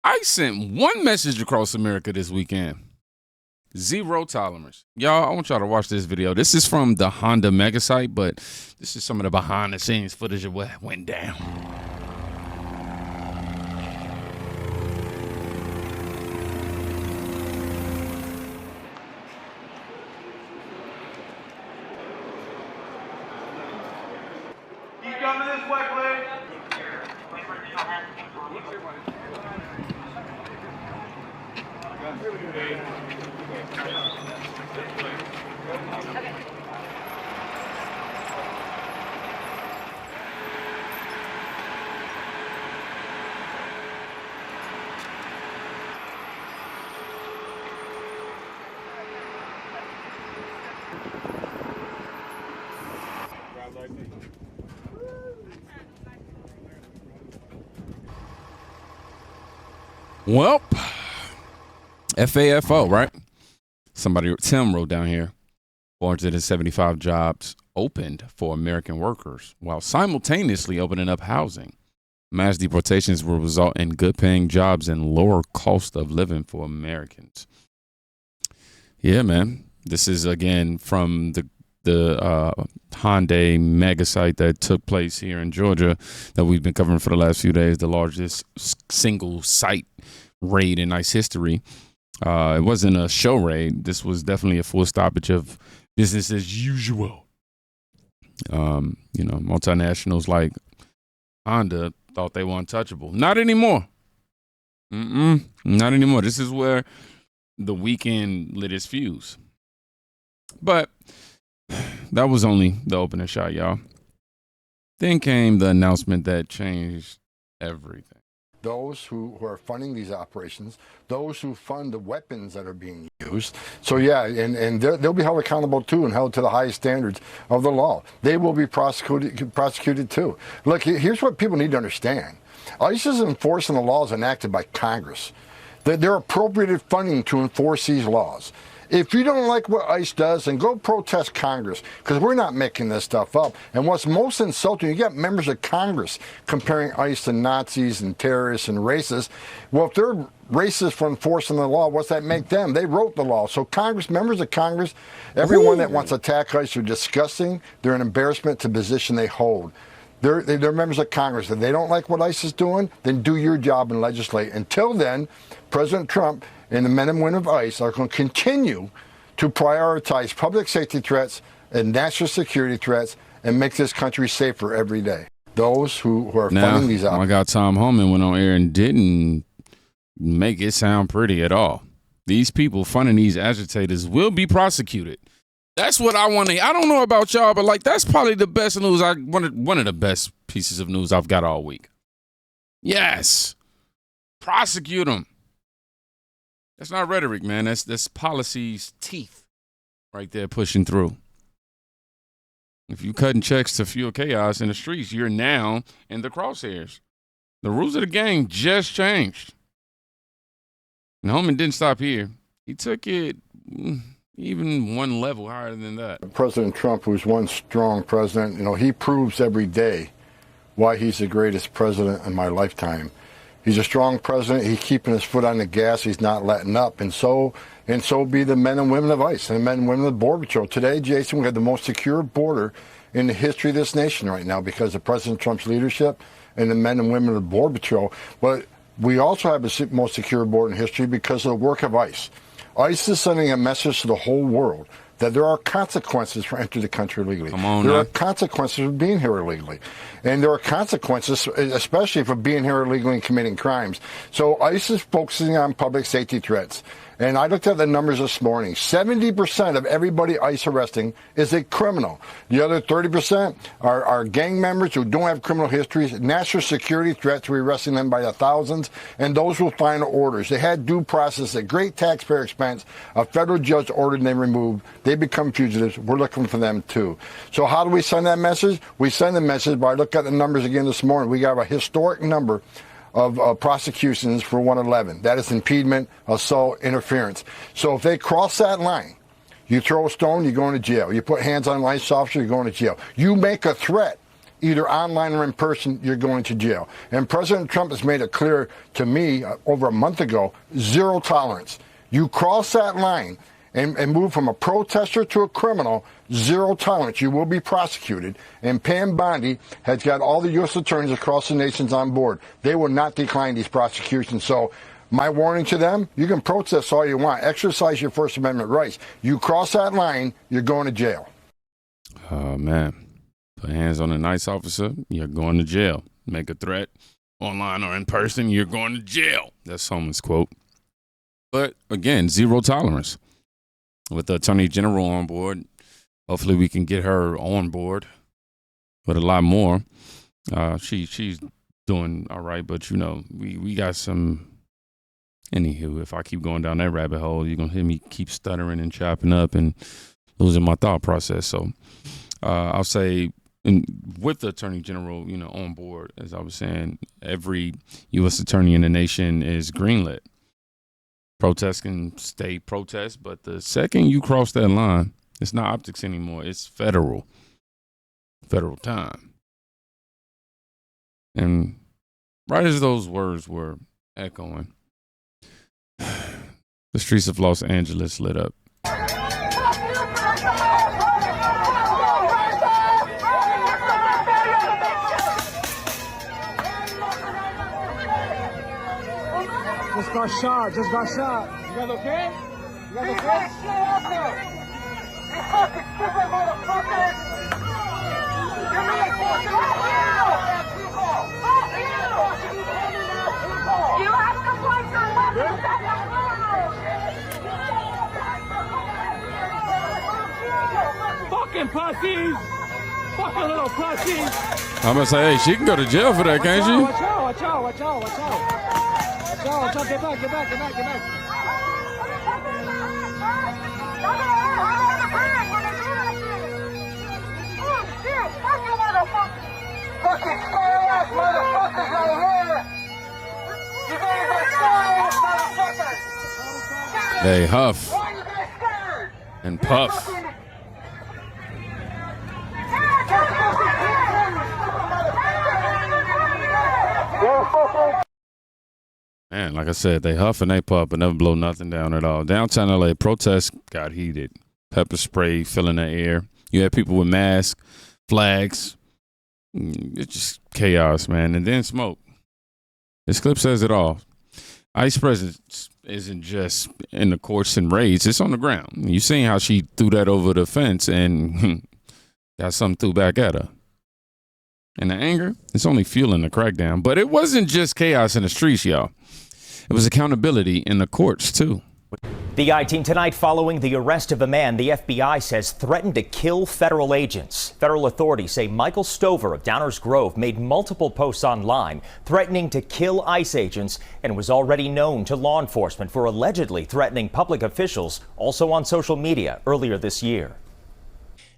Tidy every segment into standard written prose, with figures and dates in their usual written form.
I sent one message across America this weekend. Zero tolerance. Y'all, I want y'all to watch this video. This is from the Honda megasite, but this is some of the behind the scenes footage of what went down. Keep coming this way, please. Well, FAFO, right? Tim wrote down here, 475 jobs opened for American workers while simultaneously opening up housing. Mass deportations will result in good-paying jobs and lower cost of living for Americans. Yeah, man. This is, again, from the Hyundai megasite that took place here in Georgia that we've been covering for the last few days, the largest single site raid in ICE history. It wasn't a show raid. This was definitely a full stoppage of business as usual. Multinationals like Honda thought they were untouchable. Not anymore. Not anymore. This is where the weekend lit its fuse. But that was only the opening shot, y'all. Then came the announcement that changed everything. Those who are funding these operations, those who fund the weapons that are being used. So yeah, and they'll be held accountable too and held to the highest standards of the law. They will be prosecuted too. Look, here's what people need to understand. ICE is enforcing the laws enacted by Congress. They're appropriated funding to enforce these laws. If you don't like what ICE does, then go protest Congress, because we're not making this stuff up. And what's most insulting, you got members of Congress comparing ICE to Nazis and terrorists and racists. Well, if they're racist for enforcing the law, what's that make them? They wrote the law. So members of Congress, everyone that wants to attack ICE are disgusting. They're an embarrassment to the position they hold. They're members of Congress. If they don't like what ICE is doing, then do your job and legislate. Until then, President Trump and the men and women of ICE are going to continue to prioritize public safety threats and national security threats and make this country safer every day. Those who are funding these I got Tom Homan went on air and didn't make it sound pretty at all. These people funding these agitators will be prosecuted. That's what I want to. I don't know about y'all, but that's probably the best news. One of the best pieces of news I've got all week. Yes, prosecute them. That's not rhetoric, man. That's policy's teeth right there pushing through. If you cutting checks to fuel chaos in the streets, you're now in the crosshairs. The rules of the game just changed. And Homan didn't stop here. He took it even one level higher than that. President Trump, who's one strong president, he proves every day why he's the greatest president in my lifetime. He's a strong president. He's keeping his foot on the gas. He's not letting up. And so be the men and women of ICE and the men and women of the Border Patrol. Today, Jason, we have the most secure border in the history of this nation right now because of President Trump's leadership and the men and women of the Border Patrol. But we also have the most secure border in history because of the work of ICE. ICE is sending a message to the whole world that there are consequences for entering the country illegally. There are consequences for being here illegally. And there are consequences, especially for being here illegally and committing crimes. So ICE is focusing on public safety threats. And I looked at the numbers this morning. 70% of everybody ICE arresting is a criminal. The other 30% are gang members who don't have criminal histories, national security threats, we're arresting them by the thousands, and those with final orders. They had due process at great taxpayer expense. A federal judge ordered them removed. They become fugitives. We're looking for them too. So how do we send that message? We send the message by looking at the numbers again this morning. We got a historic number of prosecutions for 111. That is impediment, assault, interference. So if they cross that line, you throw a stone, you're going to jail. You put hands on an ICE officer, you're going to jail. You make a threat, either online or in person, you're going to jail. And President Trump has made it clear to me over a month ago, zero tolerance. You cross that line and move from a protester to a criminal, zero tolerance. You will be prosecuted. And Pam Bondi has got all the U.S. attorneys across the nations on board. They will not decline these prosecutions. So my warning to them, you can protest all you want. Exercise your First Amendment rights. You cross that line, you're going to jail. Oh, man. Put hands on a nice officer, you're going to jail. Make a threat online or in person, you're going to jail. That's Homan's quote. But again, zero tolerance. With the Attorney General on board, hopefully we can get her on board with a lot more. She's doing all right, but, you know, we got some. Anywho, if I keep going down that rabbit hole, you're going to hear me keep stuttering and chopping up and losing my thought process. So I'll say, with the Attorney General, you know, on board, as I was saying, every U.S. attorney in the nation is greenlit. Protests can stay protests, but the second you cross that line, it's not optics anymore. It's federal time. And right as those words were echoing, the streets of Los Angeles lit up. Just got shot. You guys okay? You guys okay? You fucking stupid motherfuckers! Give me a fucking You have to point your weapons at the fucking pussies! Fucking little pussies! I'm gonna say, hey, she can go to jail for that, can't she? Watch out. Get back. Fucking scary-ass motherfuckers right here! You guys are scary-ass motherfuckers! They huff Why are you guys scared? and puff. Man, like I said, they huff and they puff but never blow nothing down at all. Downtown LA, protests got heated. Pepper spray filling the air. You had people with masks, flags. It's just chaos, man. And then smoke. This clip says it all. ICE presence isn't just in the courts and raids. It's on the ground. You seen how she threw that over the fence and got something threw back at her. And the anger, it's only fueling the crackdown. But it wasn't just chaos in the streets, y'all. It was accountability in the courts, too. The I-Team tonight following the arrest of a man the FBI says threatened to kill federal agents. Federal authorities say Michael Stover of Downers Grove made multiple posts online threatening to kill ICE agents and was already known to law enforcement for allegedly threatening public officials, also on social media earlier this year.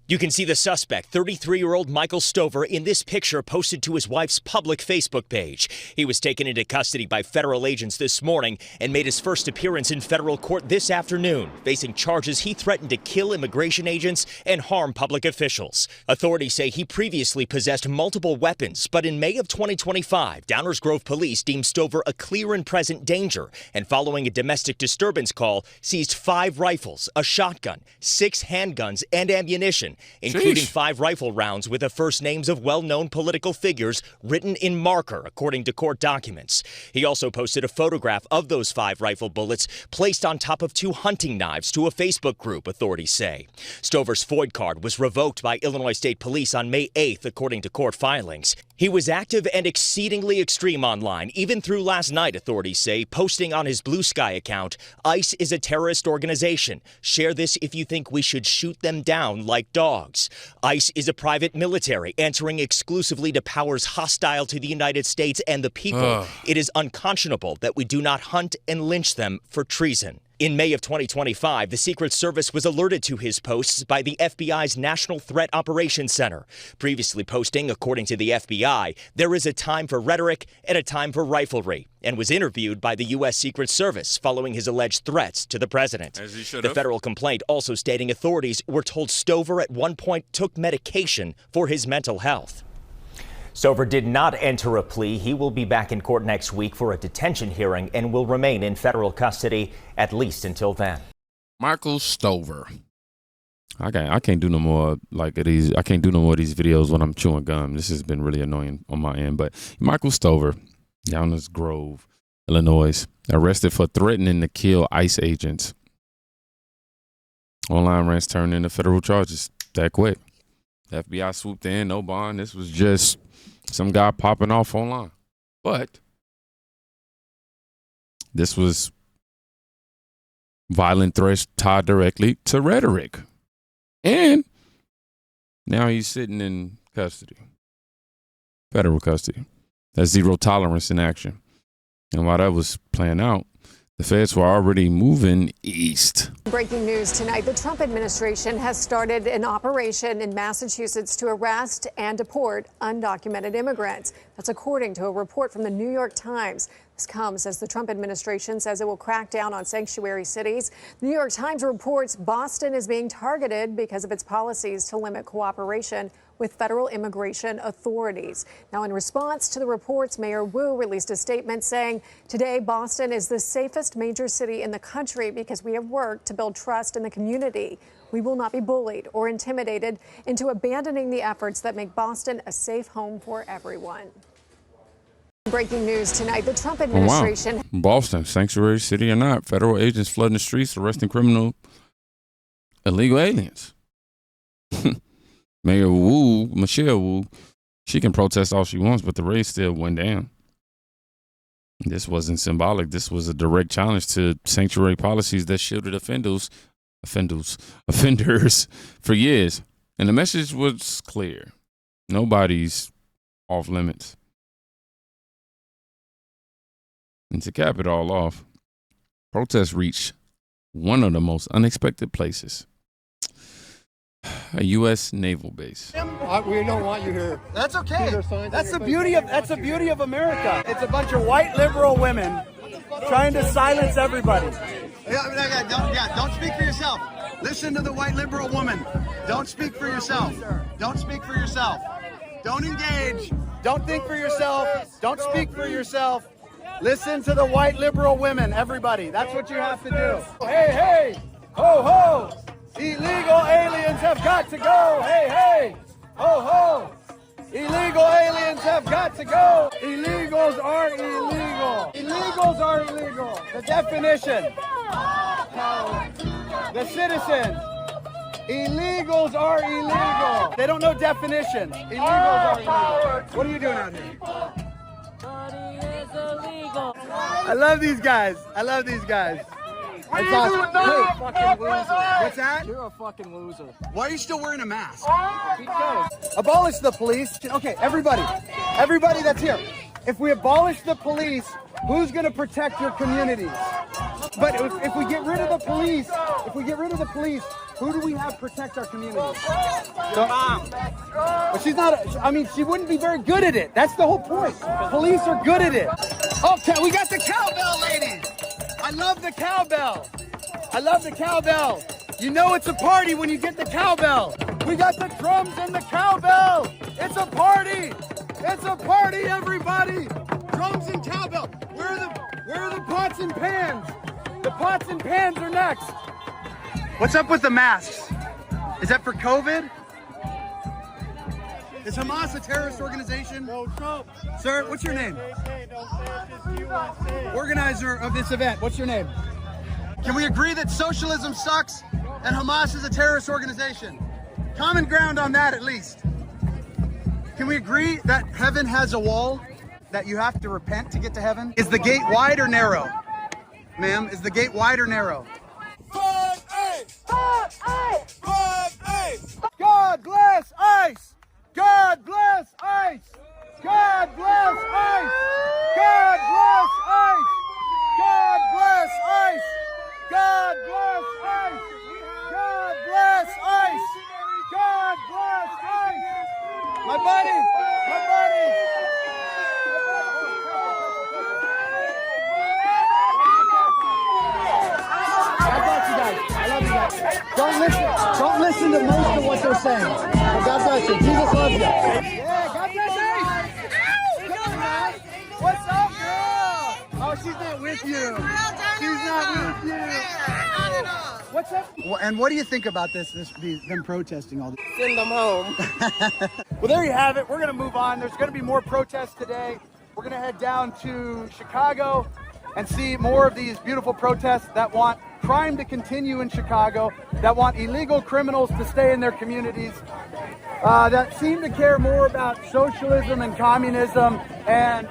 You can see the suspect, 33-year-old Michael Stover, in this picture posted to his wife's public Facebook page. He was taken into custody by federal agents this morning and made his first appearance in federal court this afternoon, facing charges he threatened to kill immigration agents and harm public officials. Authorities say he previously possessed multiple weapons, but in May of 2025, Downers Grove police deemed Stover a clear and present danger, and following a domestic disturbance call, seized 5 rifles, a shotgun, 6 handguns, and ammunition, including 5 rifle rounds with the first names of well-known political figures written in marker, according to court documents. He also posted a photograph of those 5 rifle bullets placed on top of 2 hunting knives to a Facebook group, authorities say. Stover's FOID card was revoked by Illinois State Police on May 8th, according to court filings. He was active and exceedingly extreme online, even through last night, authorities say, posting on his Blue Sky account, "ICE is a terrorist organization. Share this if you think we should shoot them down like dogs. ICE is a private military answering exclusively to powers hostile to the United States and the people. It is unconscionable that we do not hunt and lynch them for treason." In May of 2025, the Secret Service was alerted to his posts by the FBI's National Threat Operations Center, previously posting, according to the FBI, "There is a time for rhetoric and a time for riflery," and was interviewed by the U.S. Secret Service following his alleged threats to the president. As he should The have. federal complaint also stating authorities were told Stover at one point took medication for his mental health. Stover did not enter a plea. He will be back in court next week for a detention hearing and will remain in federal custody at least until then. Michael Stover. I can't do no more like these. I can't do no more of these videos when I'm chewing gum. This has been really annoying on my end. But Michael Stover, Downers Grove, Illinois, arrested for threatening to kill ICE agents. Online rants turned into federal charges that quick. The FBI swooped in, no bond. This was just some guy popping off online. But this was violent threats tied directly to rhetoric. And now he's sitting in custody, federal custody. That's zero tolerance in action. And while that was playing out, the feds were already moving east. Breaking news tonight. The Trump administration has started an operation in Massachusetts to arrest and deport undocumented immigrants. That's according to a report from the New York Times. This comes as the Trump administration says it will crack down on sanctuary cities. The New York Times reports Boston is being targeted because of its policies to limit cooperation with federal immigration authorities. Now, in response to the reports, Mayor Wu released a statement saying, today, Boston is the safest major city in the country because we have worked to build trust in the community. We will not be bullied or intimidated into abandoning the efforts that make Boston a safe home for everyone. Breaking news tonight. The Trump administration. Oh, wow. Boston, sanctuary city or not, federal agents flooding the streets, arresting criminal illegal aliens. Mayor Wu, Michelle Wu, she can protest all she wants, but the race still went down. This wasn't symbolic. This was a direct challenge to sanctuary policies that shielded offenders for years. And the message was clear. Nobody's off limits. And to cap it all off, protests reached one of the most unexpected places. A U.S. naval base. We don't want you here. That's okay. That's the beauty of America. It's a bunch of white liberal women trying to silence everybody. Don't speak for yourself. Listen to the white liberal woman. Don't speak for yourself. Don't speak for yourself. Don't engage. Don't think for yourself. Don't speak for yourself. Listen to the white liberal women, everybody. That's what you have to do. Hey, hey, ho, ho. Illegal aliens have got to go. Hey, hey, ho, ho. Illegal aliens have got to go. Illegals are illegal. Illegals are illegal. The definition. The citizens. Illegals are illegal. They don't know definition. Illegals are illegal. What are you doing out here? I love these guys. I love these guys. It's awesome. You're a fucking loser. What's that? You're a fucking loser. Why are you still wearing a mask? Because. Abolish the police. Okay, everybody that's here. If we abolish the police, who's going to protect your communities? But if we get rid of the police, who do we have protect our communities? Mom. But she's not, she wouldn't be very good at it. That's the whole point. Police are good at it. Okay, we got the cowbell ladies. I love the cowbell. I love the cowbell. You know it's a party when you get the cowbell. We got the drums and the cowbell. It's a party. It's a party, everybody. Drums and cowbell. Where are the pots and pans? The pots and pans are next. What's up with the masks? Is that for COVID? Is Hamas a terrorist organization? No, Trump. Sir, what's your name? Organizer of this event, what's your name? Can we agree that socialism sucks and Hamas is a terrorist organization? Common ground on that, at least. Can we agree that heaven has a wall, that you have to repent to get to heaven? Is the gate wide or narrow? Ma'am, is the gate wide or narrow? God bless ICE! God bless ICE! God bless ICE! God bless ICE! God bless ICE! God bless ICE! God bless ICE! God bless ICE! My buddy! My buddy! God bless you guys. I love you guys. Don't listen to most of what they're saying. God bless you. Jesus loves you. Yeah, God bless you. she's not with you. She's not with you. What's up? And what do you think about them protesting all this? Send them home. Well, there you have it. We're going to move on. There's going to be more protests today. We're going to head down to Chicago and see more of these beautiful protests that want crime to continue in Chicago, that want illegal criminals to stay in their communities, that seem to care more about socialism and communism and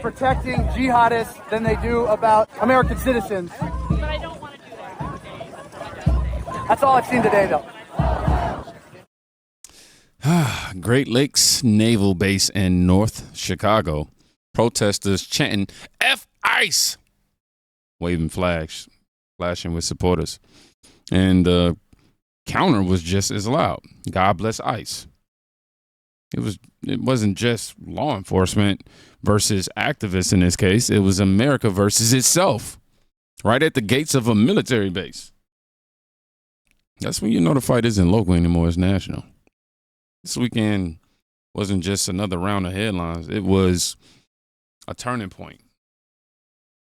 protecting jihadists than they do about American citizens. But I don't want to do that. That's all I've seen today, though. Great Lakes Naval Base in North Chicago. Protesters chanting F ICE, waving flags, flashing with supporters. And the counter was just as loud. God bless ICE. It wasn't just law enforcement versus activists in this case. It was America versus itself, right at the gates of a military base. That's when you know the fight isn't local anymore, it's national. This weekend wasn't just another round of headlines. It was a turning point.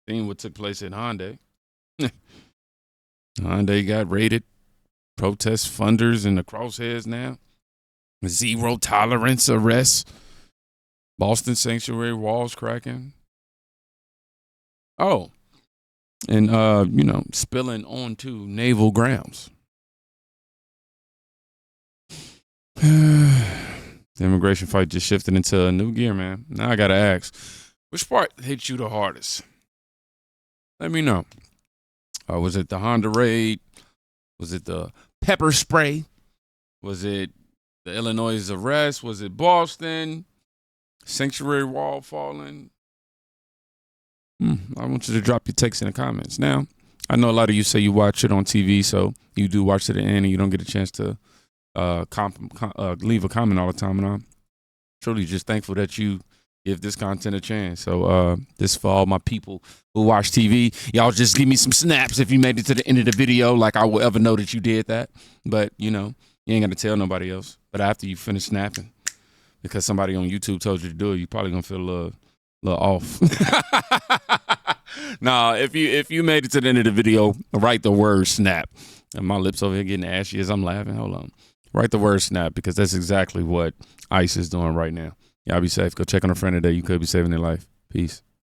Seeing what took place at Hyundai. Hyundai got raided. Protest funders in the crosshairs now. Zero tolerance arrests. Boston sanctuary walls cracking. Oh, and, spilling onto naval grounds. The immigration fight just shifted into a new gear, man. Now I got to ask, which part hit you the hardest? Let me know. Was it the Honda raid? Was it the pepper spray? Was it the Illinois arrest? Was it Boston? Sanctuary wall falling? I want you to drop your text in the comments. Now, I know a lot of you say you watch it on TV, so you do watch to the end and you don't get a chance to leave a comment all the time. And I'm truly just thankful that you give this content a chance. So this for all my people who watch TV. Y'all just give me some snaps if you made it to the end of the video, like I will ever know that you did that. But, you ain't got to tell nobody else. But after you finish snapping, because somebody on YouTube told you to do it, you probably going to feel a little off. Nah, if you made it to the end of the video, write the word snap. And my lips over here getting ashy as I'm laughing. Hold on. Write the word snap, because that's exactly what ICE is doing right now. Y'all be safe. Go check on a friend today. You could be saving their life. Peace.